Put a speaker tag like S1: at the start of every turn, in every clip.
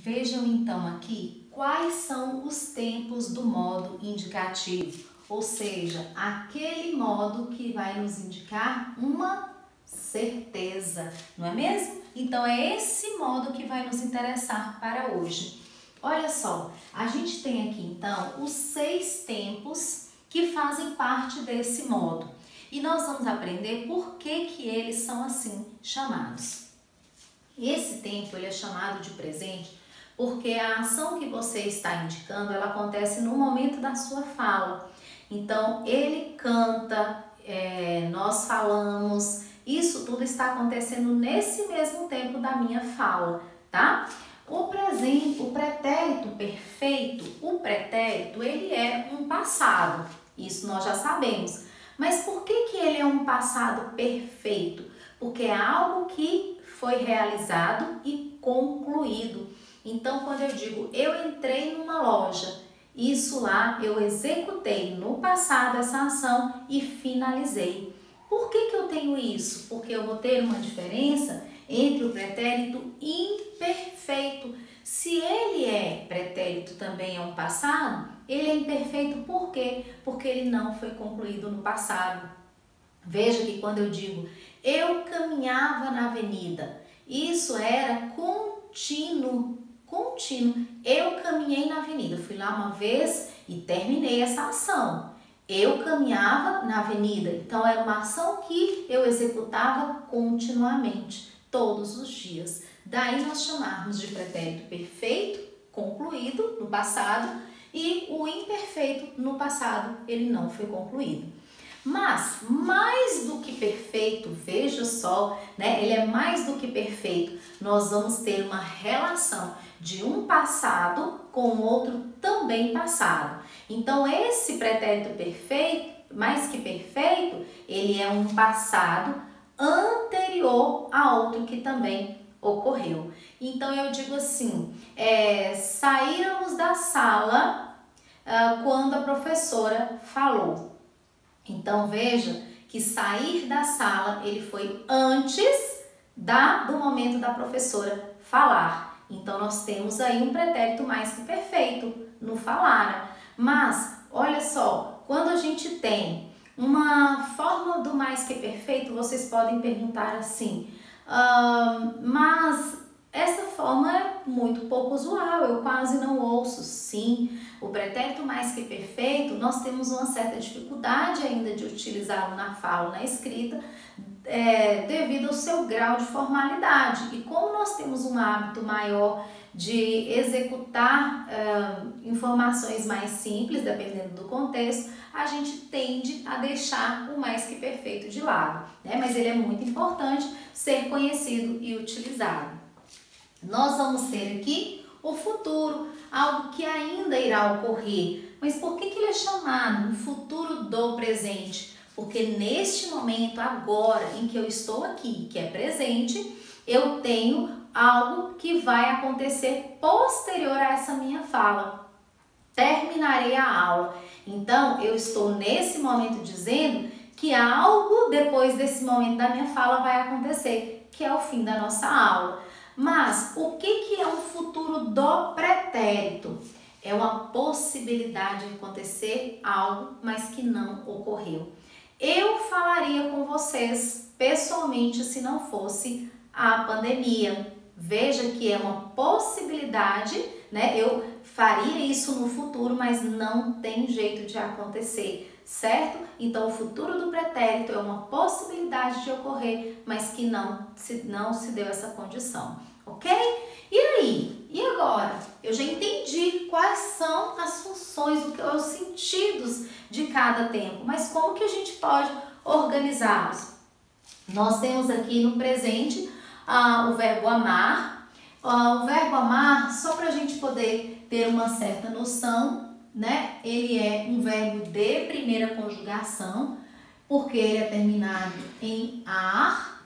S1: Vejam então aqui quais são os tempos do modo indicativo, ou seja, aquele modo que vai nos indicar uma certeza, não é mesmo? Então é esse modo que vai nos interessar para hoje. Olha só, a gente tem aqui então os 6 tempos que fazem parte desse modo e nós vamos aprender por que eles são assim chamados. Esse tempo ele é chamado de presente porque a ação que você está indicando, ela acontece no momento da sua fala. Então, ele canta, nós falamos, isso tudo está acontecendo nesse mesmo tempo da minha fala, tá? O pretérito perfeito, ele é um passado, isso nós já sabemos. Mas por que ele é um passado perfeito? Porque é algo que foi realizado e concluído. Então, quando eu digo eu entrei numa loja, isso lá eu executei no passado essa ação e finalizei. Por que eu tenho isso? Porque eu vou ter uma diferença entre o pretérito imperfeito. Se ele é pretérito também é um passado, ele é imperfeito por quê? Porque ele não foi concluído no passado. Veja que quando eu digo eu caminhava na avenida, isso era contínuo. Eu caminhei na avenida, fui lá uma vez e terminei essa ação. Eu caminhava na avenida, então era uma ação que eu executava continuamente, todos os dias. Daí nós chamarmos de pretérito perfeito, concluído no passado, e o imperfeito no passado, ele não foi concluído. Mas, mais do que perfeito, veja só, né? Ele é mais do que perfeito. Nós vamos ter uma relação de um passado com outro também passado. Então, esse pretérito perfeito, mais que perfeito, ele é um passado anterior a outro que também ocorreu. Então, eu digo assim, saímos da sala quando a professora falou. Então, veja que sair da sala, ele foi antes do momento da professora falar. Então, nós temos aí um pretérito mais que perfeito no falar. Mas, olha só, quando a gente tem uma forma do mais que perfeito, vocês podem perguntar assim, mas essa forma é muito pouco usual, eu quase não ouço. Sim, o pretérito mais que perfeito, nós temos uma certa dificuldade ainda de utilizá-lo na fala, na escrita, devido ao seu grau de formalidade. E como nós temos um hábito maior de executar informações mais simples, dependendo do contexto, a gente tende a deixar o mais que perfeito de lado, né? Mas ele é muito importante ser conhecido e utilizado. Nós vamos ter aqui o futuro, algo que ainda irá ocorrer. Mas por que ele é chamado um futuro do presente? Porque neste momento, agora, em que eu estou aqui, que é presente, eu tenho algo que vai acontecer posterior a essa minha fala. Terminarei a aula. Então, eu estou nesse momento dizendo que algo depois desse momento da minha fala vai acontecer, que é o fim da nossa aula. Mas o que é um futuro do pretérito? É uma possibilidade de acontecer algo, mas que não ocorreu. Eu falaria com vocês pessoalmente se não fosse a pandemia. Veja que é uma possibilidade, né? Eu faria isso no futuro, mas não tem jeito de acontecer, certo? Então, o futuro do pretérito é uma possibilidade de ocorrer, mas que não se deu essa condição, ok? E aí? E agora? Eu já entendi quais são as funções, os sentidos de cada tempo, mas como que a gente pode organizá-los? Nós temos aqui no presente o verbo amar. O verbo amar, só para a gente poder ter uma certa noção, né? Ele é um verbo de primeira conjugação, porque ele é terminado em ar.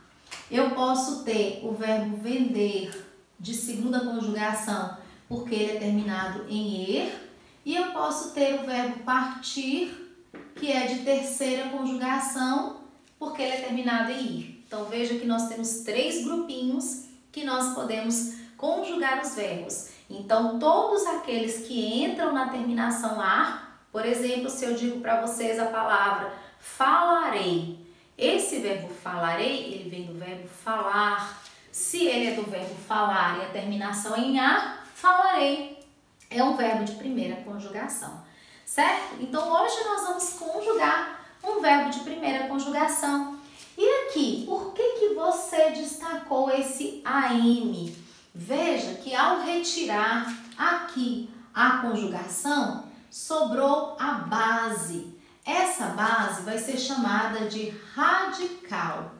S1: Eu posso ter o verbo vender de segunda conjugação, porque ele é terminado em er. E eu posso ter o verbo partir, que é de terceira conjugação, porque ele é terminado em ir. Então, veja que nós temos 3 grupinhos que nós podemos conjugar os verbos. Então, todos aqueles que entram na terminação ar, por exemplo, se eu digo para vocês a palavra falarei, esse verbo falarei, ele vem do verbo falar. Se ele é do verbo falar e a terminação é em ar, falarei. É um verbo de primeira conjugação, certo? Então, hoje nós vamos conjugar um verbo de primeira conjugação. E aqui, por que você destacou esse AM? Veja que ao retirar aqui a conjugação, sobrou a base. Essa base vai ser chamada de radical.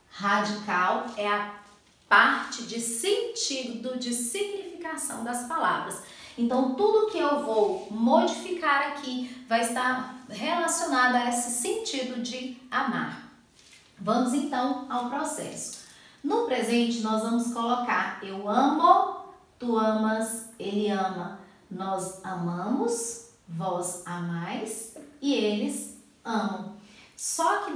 S1: Radical é a parte de sentido, de significação das palavras. Então, tudo que eu vou modificar aqui vai estar relacionado a esse sentido de amar. Vamos então ao processo. No presente, nós vamos colocar eu amo, tu amas, ele ama, nós amamos, vós amais e eles amam. Só que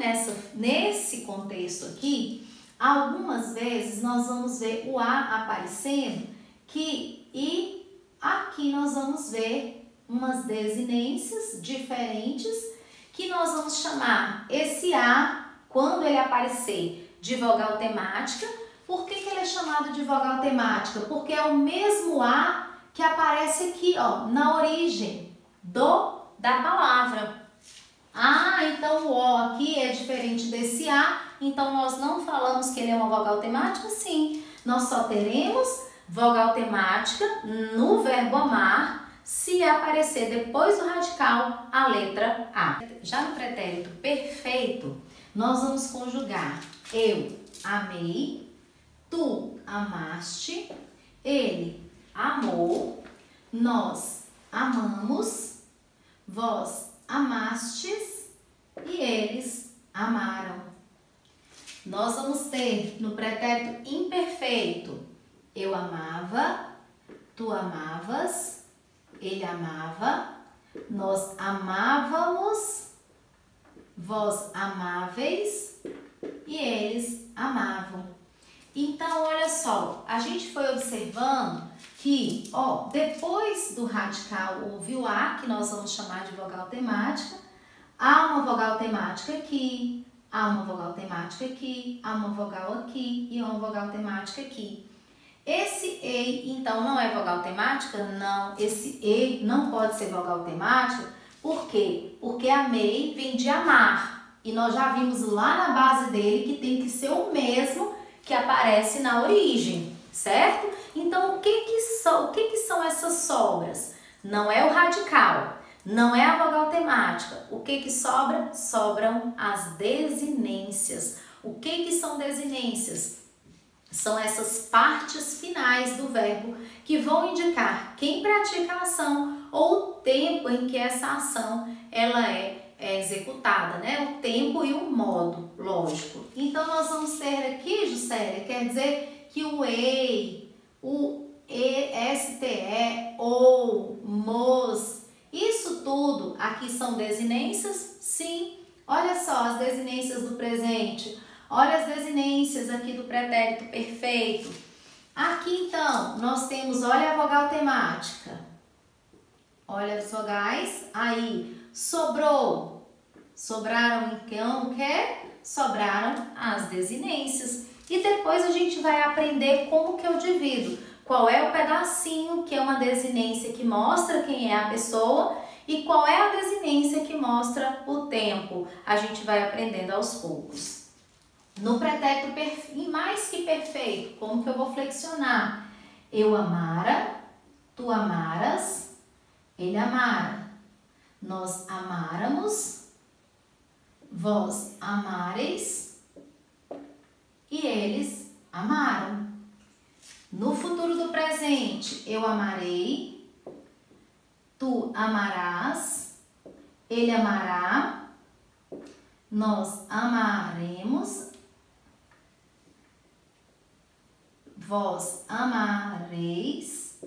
S1: nesse contexto aqui, algumas vezes nós vamos ver o A aparecendo e aqui nós vamos ver umas desinências diferentes que nós vamos chamar esse A, quando ele aparecer, de vogal temática. Por que ele é chamado de vogal temática? Porque é o mesmo A que aparece aqui, ó, na origem da palavra. Ah, então o O aqui é diferente desse A, então nós não falamos que ele é uma vogal temática? Sim, nós só teremos vogal temática no verbo amar se aparecer depois do radical a letra A. Já no pretérito perfeito, nós vamos conjugar eu amei, tu amaste, ele amou, nós amamos, vós amastes e eles amaram. Nós vamos ter no pretérito imperfeito eu amava, tu amavas, ele amava, nós amávamos, vós amáveis e eles amavam. Então, olha só, a gente foi observando que, ó, depois do radical houve o A, que nós vamos chamar de vogal temática. Há uma vogal temática aqui, há uma vogal temática aqui, há uma vogal aqui e uma vogal temática aqui. Esse E, então, não é vogal temática? Não, esse E não pode ser vogal temática. Por quê? Porque amei vem de amar. E nós já vimos lá na base dele que tem que ser o mesmo que aparece na origem, certo? Então, o que são essas sobras? Não é o radical, não é a vogal temática. O que sobra? Sobram as desinências. O que são desinências? São essas partes finais do verbo que vão indicar quem pratica a ação ou o tempo em que essa ação ela é executada, né? O tempo e o modo, lógico. Então, nós vamos ter aqui, Juscelia, quer dizer que o EI, o STE, ou, mos, isso tudo aqui são desinências? Sim. Olha só as desinências do presente. Olha as desinências aqui do pretérito perfeito. Aqui, então, nós temos, olha a vogal temática. Olha as vogais. Aí, sobrou. Sobraram então o quê? Sobraram as desinências. E depois a gente vai aprender como que eu divido. Qual é o pedacinho que é uma desinência que mostra quem é a pessoa e qual é a desinência que mostra o tempo. A gente vai aprendendo aos poucos. No pretérito mais que perfeito, como que eu vou flexionar? Eu amara, tu amaras, ele amara, nós amáramos, vós amareis e eles amaram. No futuro do presente, eu amarei, tu amarás, ele amará, nós amaremos, vós amareis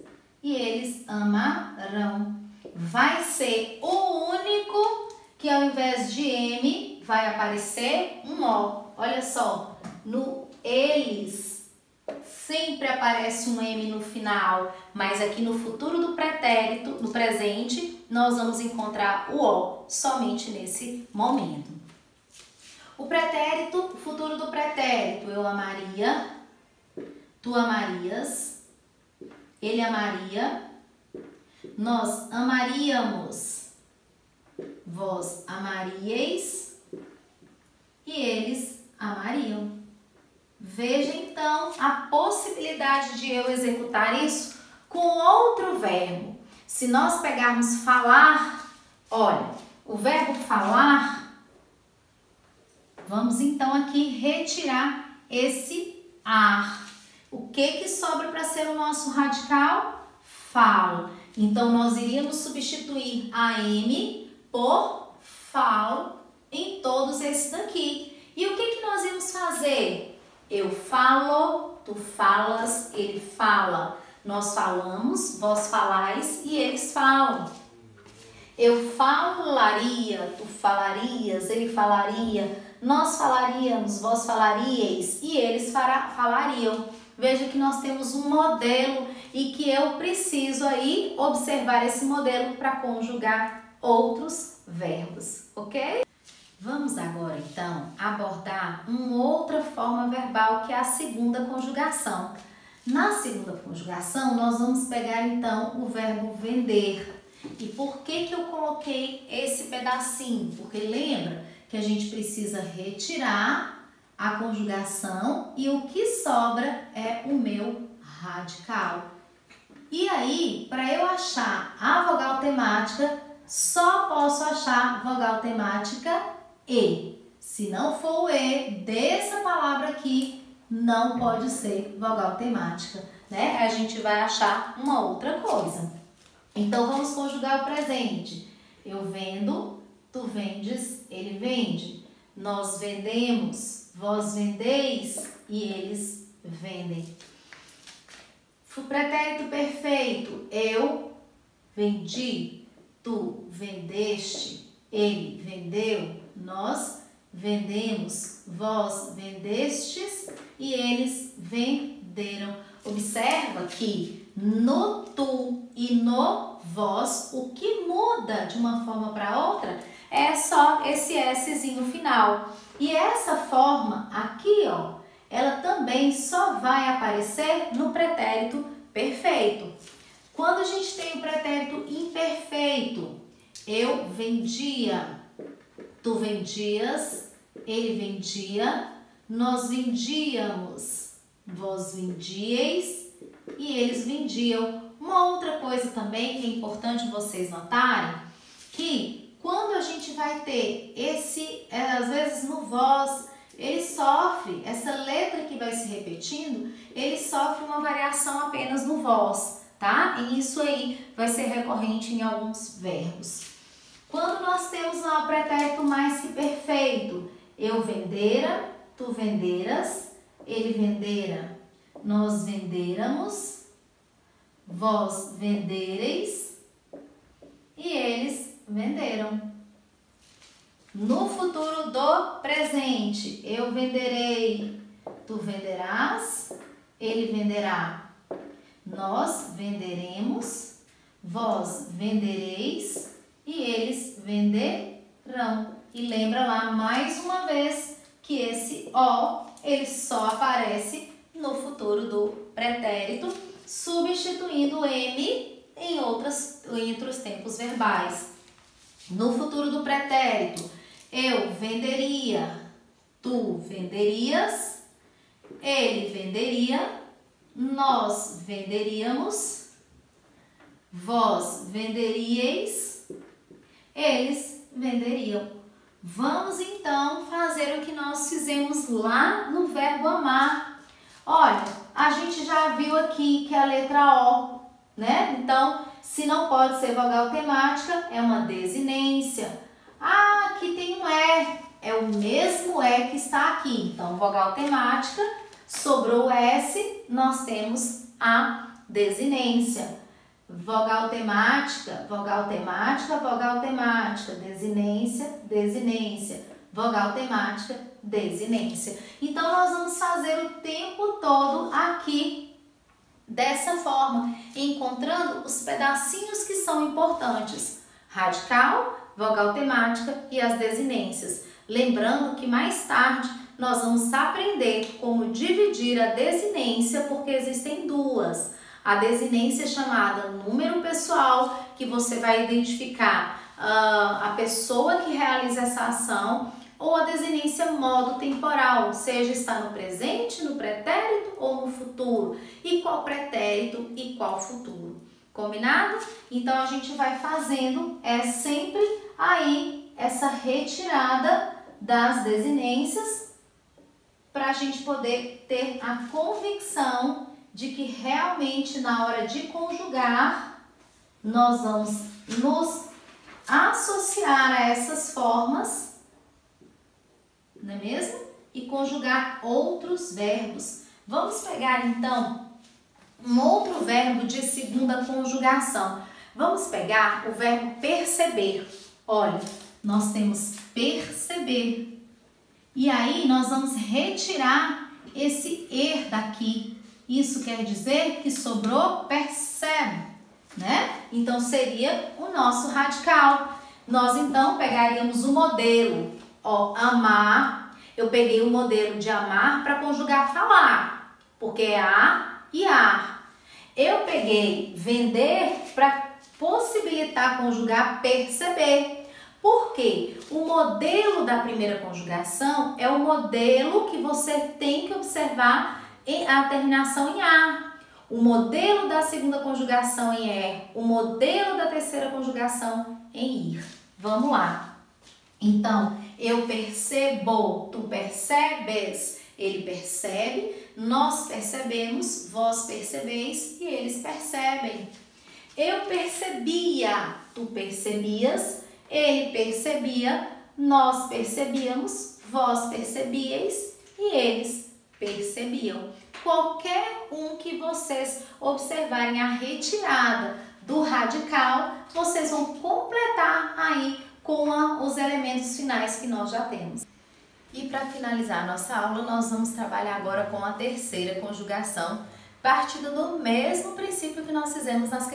S1: e eles amarão. Vai ser o único que ao invés de M vai aparecer um O. Olha só, no eles sempre aparece um M no final, mas aqui no futuro do pretérito, no presente, nós vamos encontrar o O somente nesse momento. O pretérito, o futuro do pretérito, eu amaria, tu amarias, ele amaria, nós amaríamos, vós amaríeis e eles amariam. Veja então a possibilidade de eu executar isso com outro verbo. Se nós pegarmos falar, olha, o verbo falar, vamos então aqui retirar esse ar. O que sobra para ser o nosso radical? Falo. Então, nós iríamos substituir a M por falo em todos esses daqui. E o que nós íamos fazer? Eu falo, tu falas, ele fala. Nós falamos, vós falais e eles falam. Eu falaria, tu falarias, ele falaria. Nós falaríamos, vós falaríeis e eles falariam. Veja que nós temos um modelo e que eu preciso aí observar esse modelo para conjugar outros verbos, ok? Vamos agora, então, abordar uma outra forma verbal, que é a segunda conjugação. Na segunda conjugação, nós vamos pegar, então, o verbo vender. E por que eu coloquei esse pedacinho? Porque lembra que a gente precisa retirar a conjugação e o que sobra é o meu radical. E aí, para eu achar a vogal temática, só posso achar vogal temática E. Se não for o E dessa palavra aqui, não pode ser vogal temática, né? A gente vai achar uma outra coisa. Então, vamos conjugar o presente. Eu vendo, tu vendes, ele vende. Nós vendemos, vós vendeis e eles vendem. O pretérito perfeito, eu vendi, tu vendeste, ele vendeu, nós vendemos, vós vendestes e eles venderam. Observa que no tu e no vós, o que muda de uma forma para outra é só esse Szinho final. E essa forma aqui, ó, ela também só vai aparecer no pretérito perfeito. Quando a gente tem o pretérito imperfeito, eu vendia, tu vendias, ele vendia, nós vendíamos, vós vendieis e eles vendiam. Uma outra coisa também que é importante vocês notarem, que quando a gente vai ter esse, às vezes no vós, ele sofre, essa letra que vai se repetindo, ele sofre uma variação apenas no vós, tá? E isso aí vai ser recorrente em alguns verbos. Quando nós temos lá o pretérito mais que perfeito, eu vendera, tu venderas, ele vendera, nós venderamos, vós vendereis e eles venderam. No futuro do presente, eu venderei, tu venderás, ele venderá, nós venderemos, vós vendereis e eles venderão. E lembra lá mais uma vez que esse O, ele só aparece no futuro do pretérito, substituindo o M em outros tempos verbais. No futuro do pretérito, eu venderia, tu venderias, ele venderia, nós venderíamos, vós venderíeis, eles venderiam. Vamos então fazer o que nós fizemos lá no verbo amar. Olha, a gente já viu aqui que é a letra O, né? Então, se não pode ser vogal temática, é uma desinência. Ah, aqui tem um E, é o mesmo E que está aqui. Então, vogal temática, sobrou o S, nós temos a desinência. Vogal temática, vogal temática, vogal temática, desinência, desinência. vogal temática, desinência. Então, nós vamos fazer o tempo todo aqui dessa forma, encontrando os pedacinhos que são importantes. Radical, vogal temática e as desinências. Lembrando que mais tarde nós vamos aprender como dividir a desinência, porque existem duas. A desinência chamada número pessoal, que você vai identificar a pessoa que realiza essa ação, ou a desinência modo temporal, seja está no presente, no pretérito ou no futuro. E qual pretérito e qual futuro. Combinado? Então, a gente vai fazendo sempre aí essa retirada das desinências para a gente poder ter a convicção de que realmente na hora de conjugar nós vamos nos associar a essas formas, não é mesmo? E conjugar outros verbos. Vamos pegar então um outro verbo de segunda conjugação. Vamos pegar o verbo perceber. Olha, nós temos perceber. E aí nós vamos retirar esse er daqui. Isso quer dizer que sobrou percebe, né? Então seria o nosso radical. Nós então pegaríamos o modelo, ó, amar. Eu peguei o modelo de amar para conjugar falar, porque é a e ar. Eu peguei vender para possibilitar conjugar perceber. Por quê? O modelo da primeira conjugação é o modelo que você tem que observar a terminação em ar. O modelo da segunda conjugação em er, o modelo da terceira conjugação em ir. Vamos lá. Então, eu percebo, tu percebes, ele percebe, nós percebemos, vós percebeis e eles percebem. Eu percebia, tu percebias, ele percebia, nós percebíamos, vós percebíeis e eles percebiam. Qualquer um que vocês observarem a retirada do radical, vocês vão completar aí com os elementos finais que nós já temos. E para finalizar a nossa aula, nós vamos trabalhar agora com a terceira conjugação, partindo do mesmo princípio que nós fizemos nas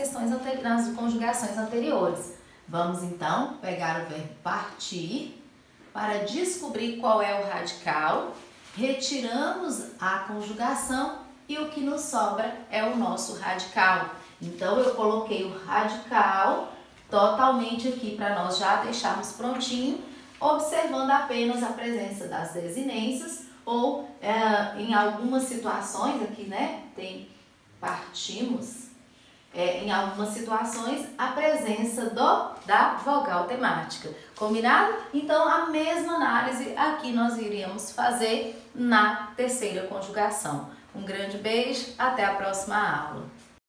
S1: conjugações anteriores. Vamos então pegar o verbo partir para descobrir qual é o radical, retiramos a conjugação e o que nos sobra é o nosso radical. Então, eu coloquei o radical totalmente aqui para nós já deixarmos prontinho, observando apenas a presença das desinências ou em algumas situações aqui, né, partimos, em algumas situações a presença da vogal temática. Combinado? Então, a mesma análise aqui nós iríamos fazer na terceira conjugação. Um grande beijo, até a próxima aula.